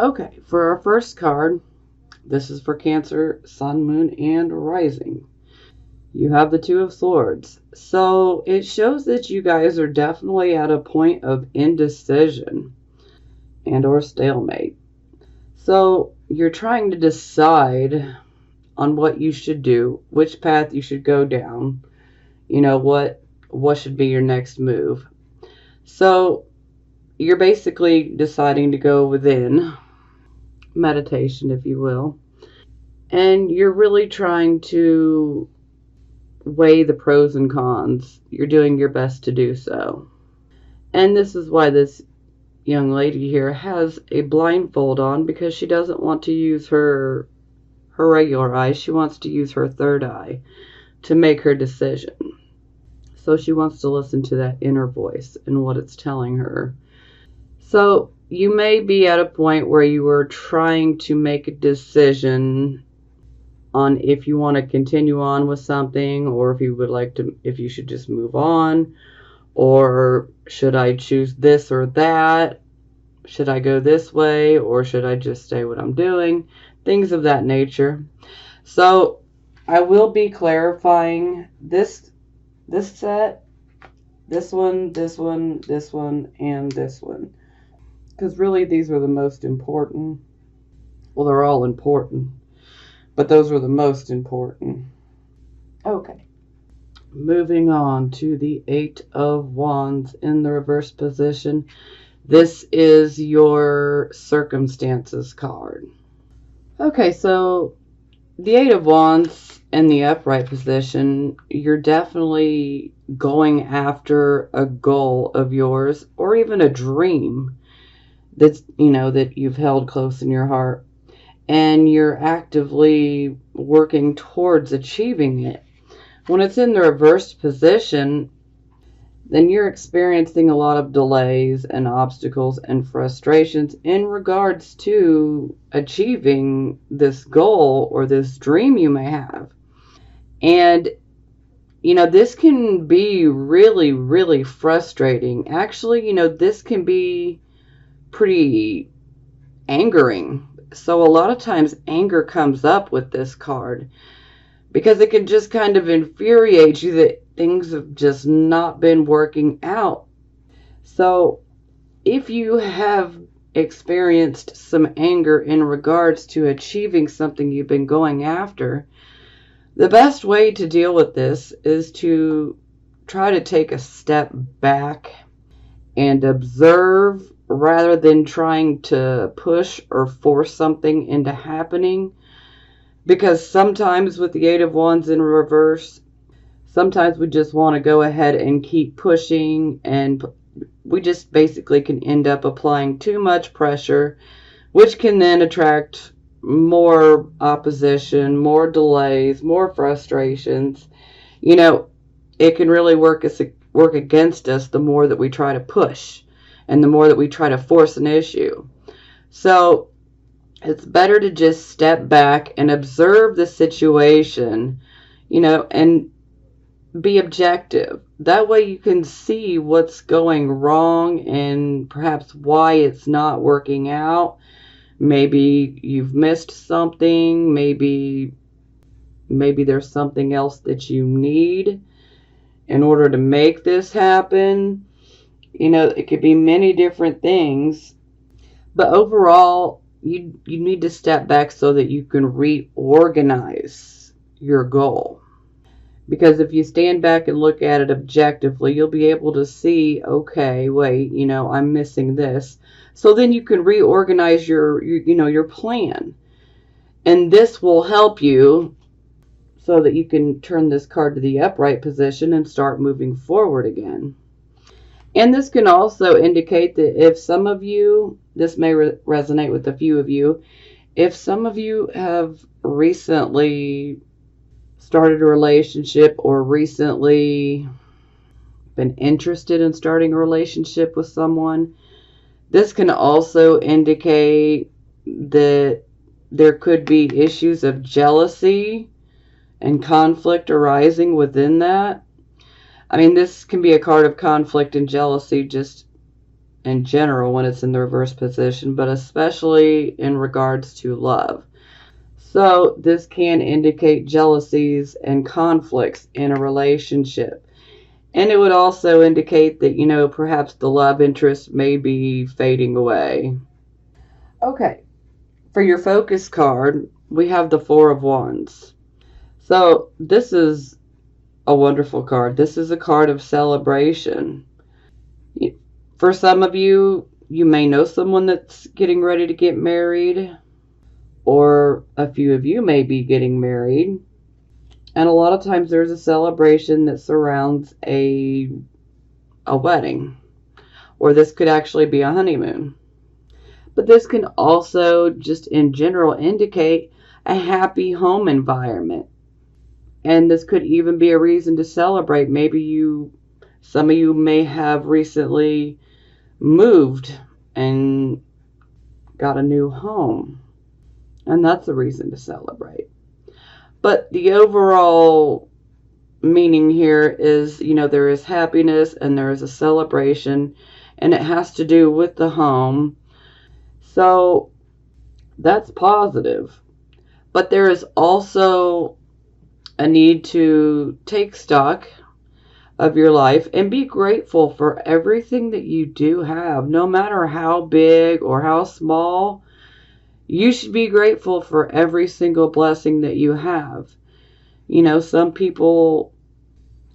Okay, for our first card, this is for Cancer, Sun, Moon, and Rising. You have the Two of Swords. So it shows that you guys are definitely at a point of indecision and or stalemate. So you're trying to decide on what you should do, which path you should go down, what should be your next move. So you're basically deciding to go within, meditation, if you will, and you're really trying to weigh the pros and cons. You're doing your best to do so. And this is why this young lady here has a blindfold on, because she doesn't want to use her regular eye. She wants to use her third eye to make her decision. So she wants to listen to that inner voice and what it's telling her. So you may be at a point where you are trying to make a decision on if you want to continue on with something, or if you should just move on, or should I choose this or that? Should I go this way, or should I just stay what I'm doing? Things of that nature. So I will be clarifying this set, this one, this one, this one, and this one. Because really these are the most important. Well, they're all important, but those are the most important. Okay. Moving on to the Eight of Wands in the reverse position. This is your circumstances card. Okay, so the Eight of Wands in the upright position, you're definitely going after a goal of yours, or even a dream that you've held close in your heart, and you're actively working towards achieving it. When it's in the reversed position, then you're experiencing a lot of delays and obstacles and frustrations in regards to achieving this goal or this dream you may have. And, this can be really, really frustrating. Actually, this can be pretty angering. So a lot of times anger comes up with this card, because it can just kind of infuriate you that things have just not been working out. So if you have experienced some anger in regards to achieving something you've been going after, the best way to deal with this is to try to take a step back and observe, rather than trying to push or force something into happening. Because sometimes with the Eight of Wands in reverse, sometimes we just want to go ahead and keep pushing, and we just basically can end up applying too much pressure, which can then attract more opposition, more delays, more frustrations. It can really work against us the more that we try to push and the more that we try to force an issue. So it's better to just step back and observe the situation, and be objective. That way you can see what's going wrong and perhaps why it's not working out. Maybe you've missed something. Maybe there's something else that you need in order to make this happen. It could be many different things. But overall, you need to step back so that you can reorganize your goal. Because if you stand back and look at it objectively, you'll be able to see, okay, wait, I'm missing this. So then you can reorganize your plan. And this will help you so that you can turn this card to the upright position and start moving forward again. And this can also indicate that if some of you, this may resonate with a few of you, if some of you have recently started a relationship or recently been interested in starting a relationship with someone, this can also indicate that there could be issues of jealousy and conflict arising within that. I mean, this can be a card of conflict and jealousy just in general when it's in the reverse position, but especially in regards to love. So this can indicate jealousies and conflicts in a relationship. And it would also indicate that, perhaps the love interest may be fading away. Okay, for your focus card, we have the Four of Wands. So this is a wonderful card. This is a card of celebration. For some of you, you may know someone that's getting ready to get married, or a few of you may be getting married. And a lot of times there's a celebration that surrounds a wedding, or this could actually be a honeymoon. But this can also just in general indicate a happy home environment. And this could even be a reason to celebrate. Maybe some of you may have recently moved and got a new home, and that's a reason to celebrate. But the overall meaning here is, there is happiness and there is a celebration, and it has to do with the home. So that's positive. But there is also a need to take stock of your life and be grateful for everything that you do have, no matter how big or how small. You should be grateful for every single blessing that you have. Some people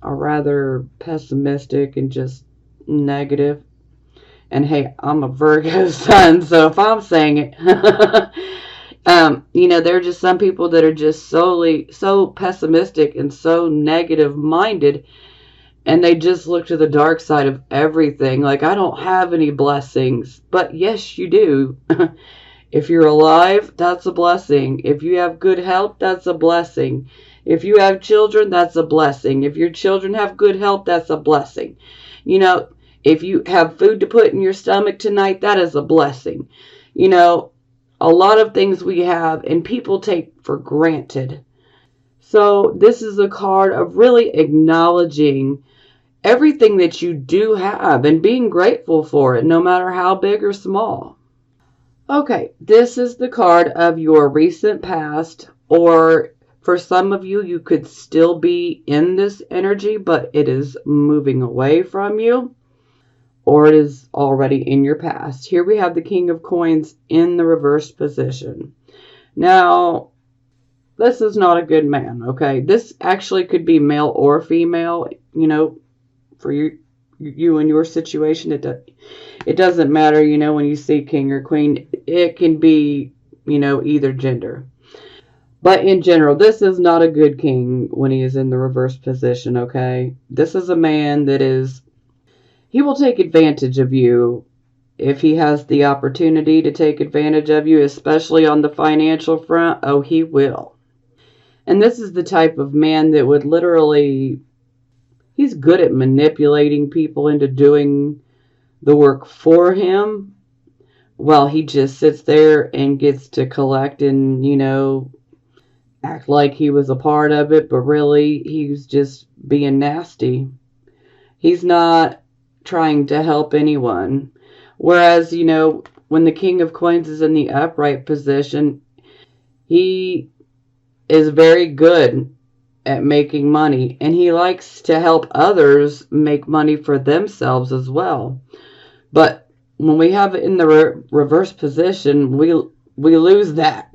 are rather pessimistic and just negative. And hey, I'm a Virgo sun, so if I'm saying it, there are just some people that are just so pessimistic and so negative minded, and they just look to the dark side of everything. Like, I don't have any blessings. But yes, you do. If you're alive, that's a blessing. If you have good health, that's a blessing. If you have children, that's a blessing. If your children have good health, that's a blessing. If you have food to put in your stomach tonight, that is a blessing. A lot of things we have and people take for granted. So this is a card of really acknowledging everything that you do have and being grateful for it, no matter how big or small. Okay, this is the card of your recent past, or for some of you, you could still be in this energy, but it is moving away from you, or it is already in your past. Here we have the King of Coins in the reverse position. Now, this is not a good man, okay? This actually could be male or female, for you and your situation. It doesn't matter, when you see king or queen. It can be, either gender. But in general, this is not a good king when he is in the reverse position, okay? This is a man that he will take advantage of you if he has the opportunity to take advantage of you, especially on the financial front. Oh, he will. And this is the type of man that would literally, he's good at manipulating people into doing the work for him while he just sits there and gets to collect and, act like he was a part of it, but really he's just being nasty. He's not trying to help anyone. Whereas, when the King of Coins is in the upright position, he is very good at making money, and he likes to help others make money for themselves as well. But when we have it in the reverse position, we lose that.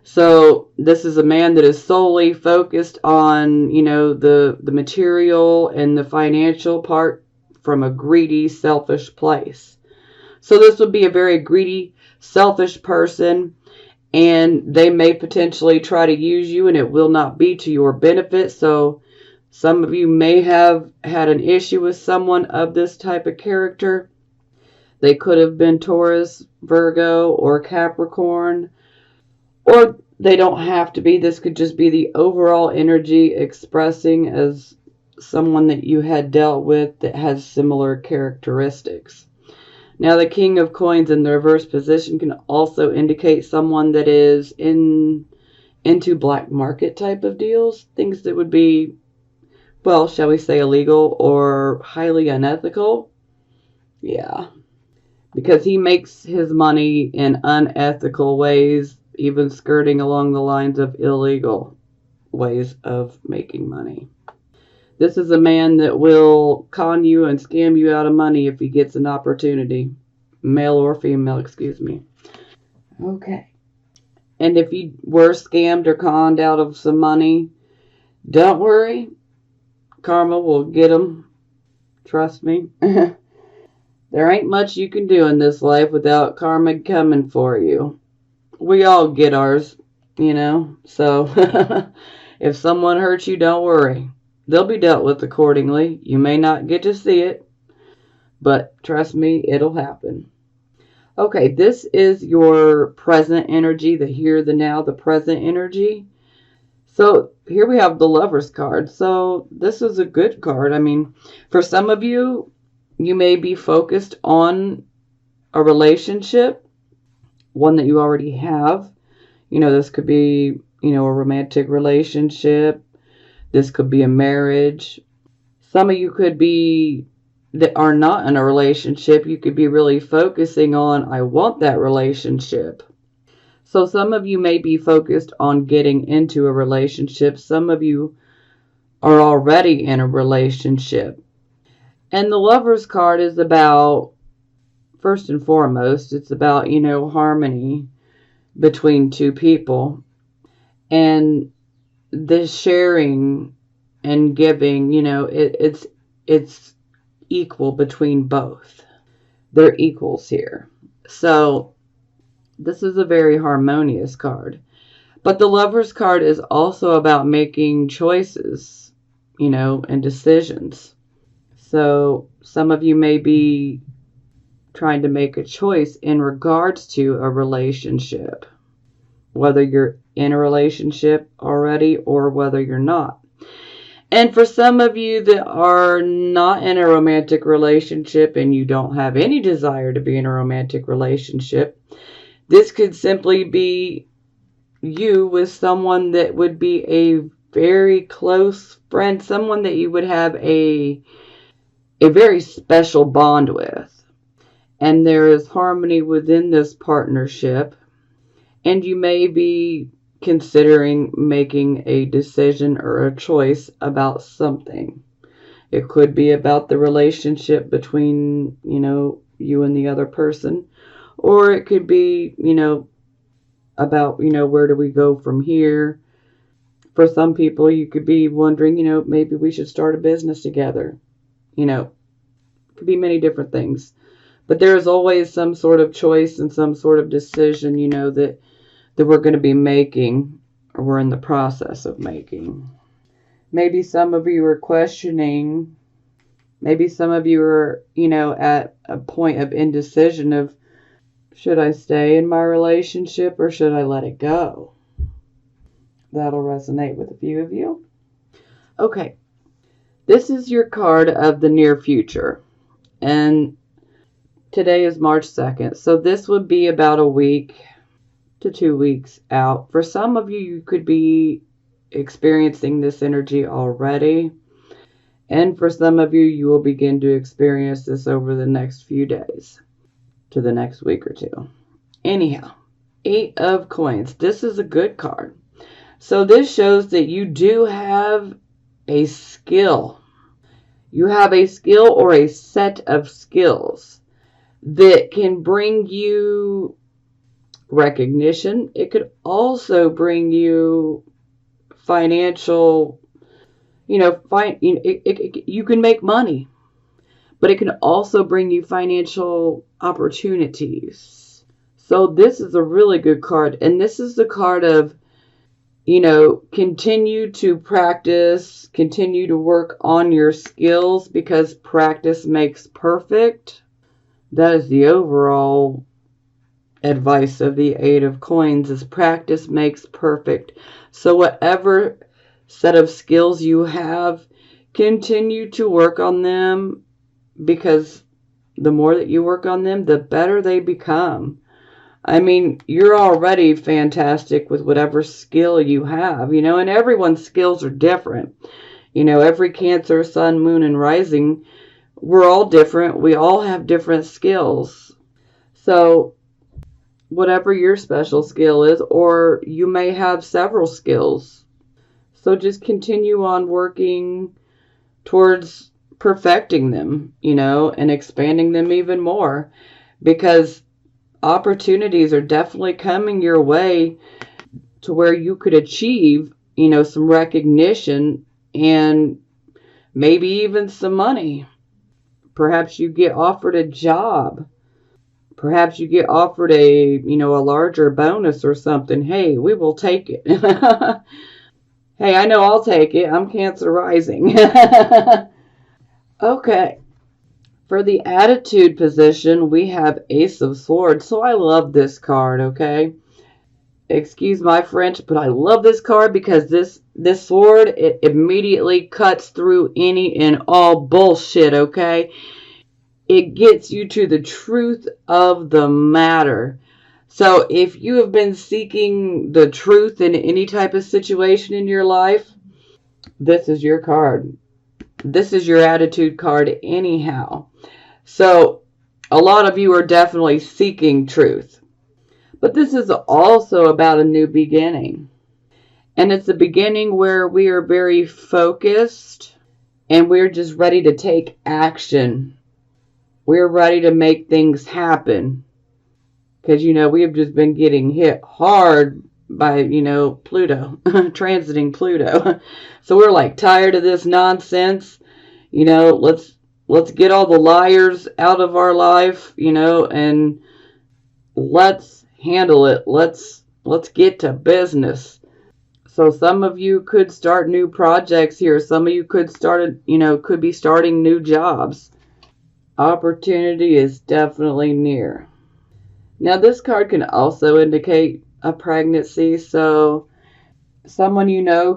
So this is a man that is solely focused on, the material and the financial part from a greedy, selfish place. So this would be a very greedy, selfish person, and they may potentially try to use you, and it will not be to your benefit. So some of you may have had an issue with someone of this type of character. They could have been Taurus, Virgo, or Capricorn, or they don't have to be. This could just be the overall energy expressing as someone that you had dealt with that has similar characteristics. Now, the King of Coins in the reverse position can also indicate someone that is into black market type of deals, things that would be, shall we say, illegal or highly unethical. Yeah. because he makes his money in unethical ways, even skirting along the lines of illegal ways of making money. This is a man that will con you and scam you out of money if he gets an opportunity. Male or female, excuse me. Okay. And if you were scammed or conned out of some money, don't worry. Karma will get them. Trust me. There ain't much you can do in this life without karma coming for you. We all get ours, you know. So if someone hurts you, don't worry. They'll be dealt with accordingly. You may not get to see it, but trust me, it'll happen. Okay, this is your present energy, the here, the now, the present energy. So here we have the Lover's card. So this is a good card. I mean, for some of you, you may be focused on a relationship, one that you already have. You know, this could be, you know, a romantic relationship. This could be a marriage. Some of you could be that are not in a relationship. You could be really focusing on, I want that relationship. So some of you may be focused on getting into a relationship. Some of you are already in a relationship. And the Lover's card is about, first and foremost, it's about, you know, harmony between two people. And this sharing and giving, you know, it's equal between both. They're equals here. So this is a very harmonious card. But the Lover's card is also about making choices, you know, and decisions. So some of you may be trying to make a choice in regards to a relationship, whether you're in a relationship already or whether you're not. And for some of you that are not in a romantic relationship and you don't have any desire to be in a romantic relationship, this could simply be you with someone that would be a very close friend, someone that you would have a very special bond with. And there is harmony within this partnership. And you may be considering making a decision or a choice about something. It could be about the relationship between, you know, you and the other person. Or it could be, you know, about, you know, where do we go from here? For some people, you could be wondering, you know, maybe we should start a business together. You know, it could be many different things. But there is always some sort of choice and some sort of decision, you know, that we're going to be making, or we're in the process of making. Maybe some of you are questioning, maybe some of you are, you know, at a point of indecision of, should I stay in my relationship or should I let it go? That'll resonate with a few of you. Okay, this is your card of the near future. And today is March 2nd, so this would be about a week to 2 weeks out. For some of you, you could be experiencing this energy already. And for some of you, you will begin to experience this over the next few days to the next week or two. Anyhow, 8 of Coins. This is a good card. So this shows that you do have a skill. You have a skill or a set of skills that can bring you recognition. It could also bring you financial, you know, you can make money, but it can also bring you financial opportunities. So this is a really good card. And this is the card of, you know, continue to practice, continue to work on your skills because practice makes perfect. That is the overall advice of the 8 of Coins, is practice makes perfect. So whatever set of skills you have, continue to work on them, because the more that you work on them, the better they become. I mean, you're already fantastic with whatever skill you have, you know, and everyone's skills are different. You know, every Cancer, Sun, Moon, and Rising, we're all different. We all have different skills. So whatever your special skill is, or you may have several skills. So just continue on working towards perfecting them, and expanding them even more, because opportunities are definitely coming your way to where you could achieve, some recognition and maybe even some money. Perhaps you get offered a job. Perhaps you get offered a larger bonus or something. Hey, we will take it. Hey, I know I'll take it. I'm Cancer rising. Okay. For the attitude position, we have Ace of Swords. So I love this card, okay? Excuse my French, but I love this card because this sword, it immediately cuts through any and all bullshit, okay? It gets you to the truth of the matter. So if you have been seeking the truth in any type of situation in your life, this is your card. This is your attitude card anyhow. So a lot of you are definitely seeking truth. But this is also about a new beginning. And it's a beginning where we are very focused and we're just ready to take action. We're ready to make things happen. Because, we have just been getting hit hard by, Pluto, transiting Pluto. So we're like tired of this nonsense. Let's get all the liars out of our life, and let's handle it. Let's get to business. So some of you could start new projects here. Some of you could could be starting new jobs. Opportunity is definitely near. Now this card can also indicate a pregnancy. So someone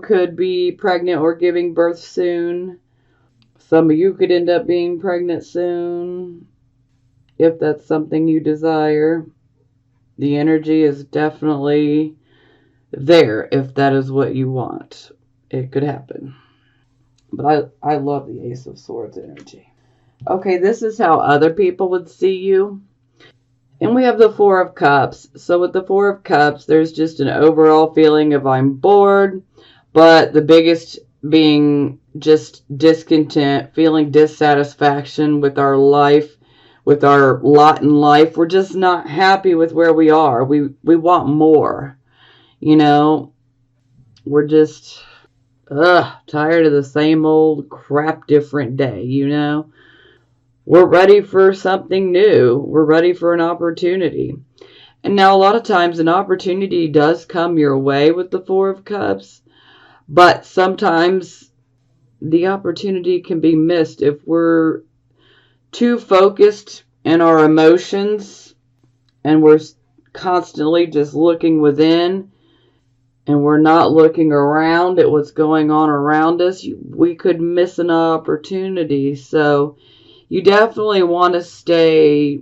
could be pregnant or giving birth soon. Some of you could end up being pregnant soon, if that's something you desire. The energy is definitely there if that is what you want. It could happen. But I love the Ace of Swords energy. Okay, this is how other people would see you. And we have the Four of Cups. So with the Four of Cups, there's just an overall feeling of I'm bored, but the biggest being just discontent, feeling dissatisfaction with our life, with our lot in life. We're just not happy with where we are. We want more. We're just tired of the same old crap, different day, We're ready for something new. We're ready for an opportunity. And now a lot of times an opportunity does come your way with the Four of Cups, but sometimes the opportunity can be missed if we're too focused in our emotions and we're constantly just looking within and we're not looking around at what's going on around us. We could miss an opportunity. So you definitely want to stay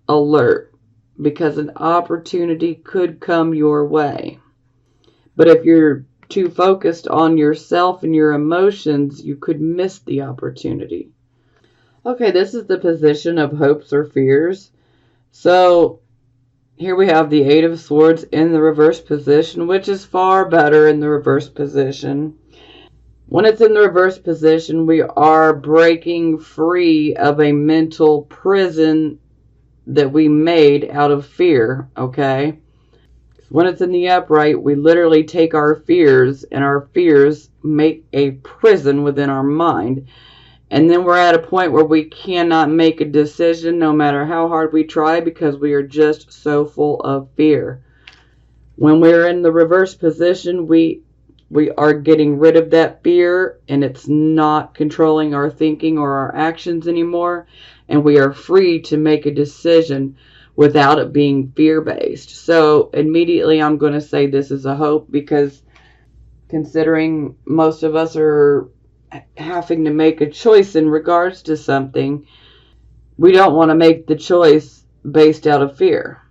alert because an opportunity could come your way. But if you're too focused on yourself and your emotions, you could miss the opportunity. Okay, this is the position of hopes or fears. So here we have the Eight of Swords in the reverse position, which is far better in the reverse position. When it's in the reverse position, we are breaking free of a mental prison that we made out of fear, okay? When it's in the upright, we literally take our fears, and our fears make a prison within our mind. And then we're at a point where we cannot make a decision no matter how hard we try because we are just so full of fear. When we're in the reverse position, we are getting rid of that fear and it's not controlling our thinking or our actions anymore. And we are free to make a decision without it being fear-based. So immediately I'm going to say this is a hope because considering most of us are having to make a choice in regards to something, we don't want to make the choice based out of fear.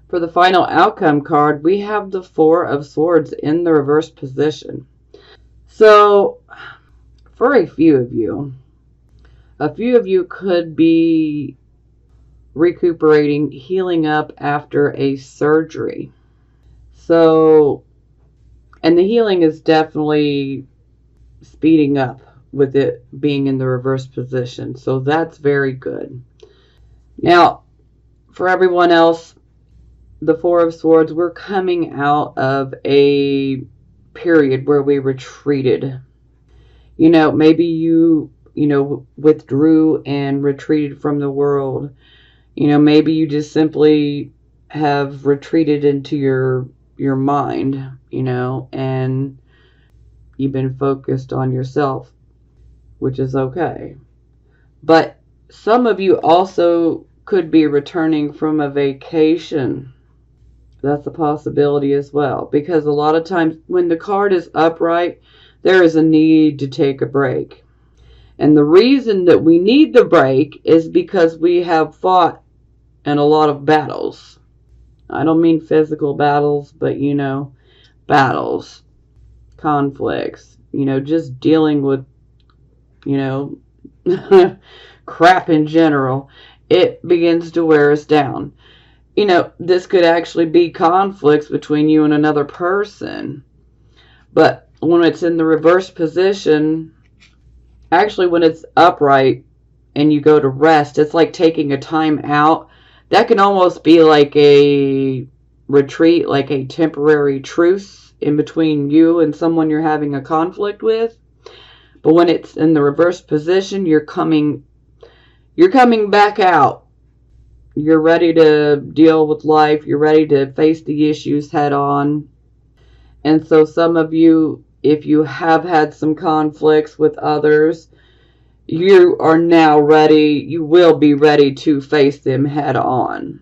For the final outcome card, we have the Four of Swords in the reverse position. So, for a few of you could be recuperating, healing up after a surgery. So, and the healing is definitely speeding up with it being in the reverse position. So that's very good. Now, for everyone else, the Four of Swords, we're coming out of a period where we retreated. Maybe you withdrew and retreated from the world. Maybe you just simply have retreated into your mind, and you've been focused on yourself, which is okay. But some of you also could be returning from a vacation. That's a possibility as well, because a lot of times when the card is upright, there is a need to take a break. And the reason that we need the break is because we have fought in a lot of battles. I don't mean physical battles, but battles, conflicts, just dealing with, crap in general. It begins to wear us down. This could actually be conflicts between you and another person. But when it's in the reverse position, actually when it's upright and you go to rest, it's like taking a time out. That can almost be like a retreat, like a temporary truce in between you and someone you're having a conflict with. But when it's in the reverse position, you're coming back out. You're ready to deal with life. You're ready to face the issues head on. And so some of you, if you have had some conflicts with others, you are now ready. You will be ready to face them head on.